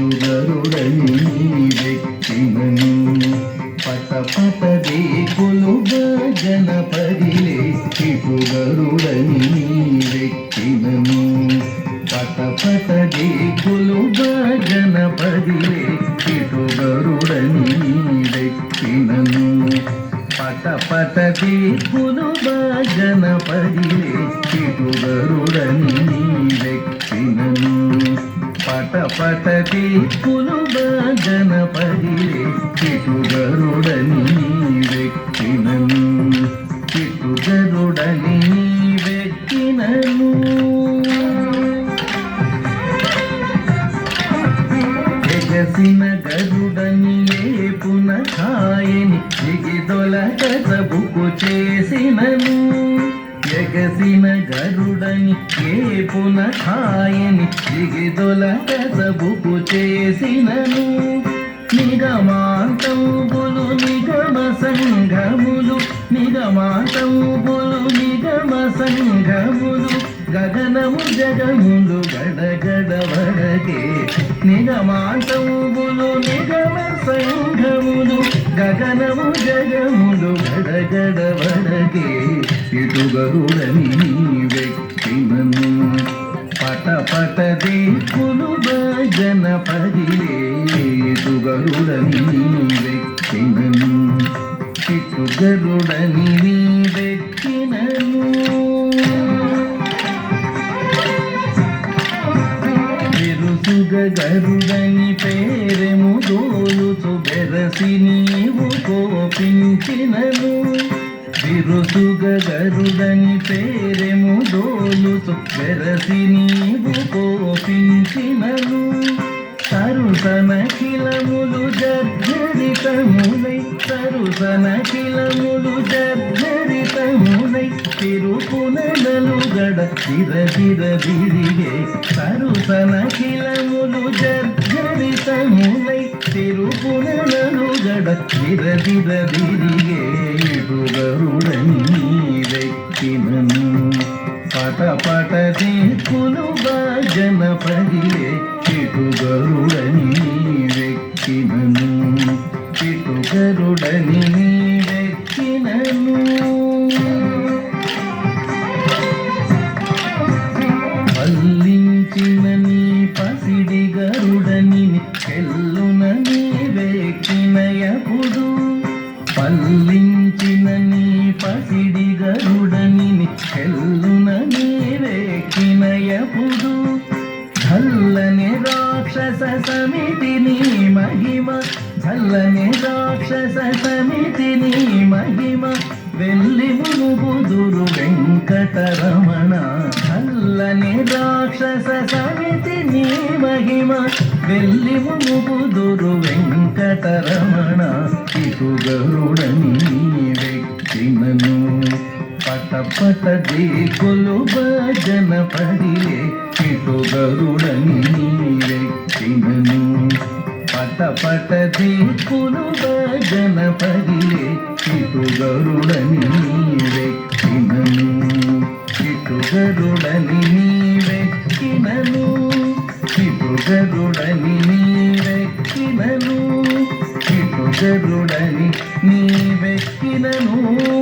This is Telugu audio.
చిటుగరుడని వెక్కినను పటపటదే కొలుగా జనపదిలే చిటుగరుడని వెక్కినను పటపటదే కొలుగా జనపదిలే చిటుగరుడని వెక్కినను పటపటదే కొలుగా జనపదిలే చిటుగరుడని వెక్కినను పటపటది కులుగా గణపదిలే చిటుగరుడని వెక్కినను చిటుగరుడని వెక్కినను ఎగసిన గరుడని ఏపున కాయని దిగిదొలక సబుకు చేసినను ఎగసిన గరుడని ఏపున కాయని దిగిదొలక సబుకు చేసినను నిగమాంతములు నిగమ సంఘములు నిగమాంతములు నిగమ సంఘములు గగనము జగములు గడగడ వడకే నిగమాంతములు నిగమ సంఘములు గగనము జగములు గడగడ వడకే చిటుగరుడని వెక్కినను పటపటదే కులుగా జనపదిలే చిటుగరుడని వెక్కినను చిటుగరుడని వెక్కినను బిరుసుగ గరుడని పేరెము దోలుచు బెరసి నీవు కోపించినను బిరుసుగ గరుడని పేరెము దోలుచు బెరసి నీవు కోపించినను సరుసనఖిలములు జర్జరితములై సరుసనఖిలములు జర్జరితములై తిరుపునలు గడ తిరదిరదిరిగే సరుసనఖిలములు జర్జరితములై తిరుపునలు గడ తిరదిరదిరిగే చిటుగరుడని వెక్కినను పటపటదే కులుగా జనపదిలే చిటుగరుడని వెక్కినను చిటుగరుడని వెక్కినను పల్లించిన నీ పసిడి గరుడని చెల్లున నీ వెక్కినయపుడు పల్లించిన నీ పసిడి గరుడని చెల్లున నీ వెక్కినయపుడు చల్లని రాక్షస సమితిని మహిమ చల్లని రాక్షస సమితిని మహిమ వెళ్ళి మునుగుదురు వెంకటరమణ చల్లని రాక్షస సమితిని మహిమ వెళ్ళి మునుగుదురు వెంకటరమణ చిటుగరుడని వెక్కినను పటపటదే కొలుగా జనపదిలే చిటుగరుడని వెక్కినను పటపటదే కొలుగా జనపదిలే చిటుగరుడని వెక్కినను చిటుగరుడని వెక్కినను చిటుగరుడని వెక్కినను చిటుగరుడని వెక్కినను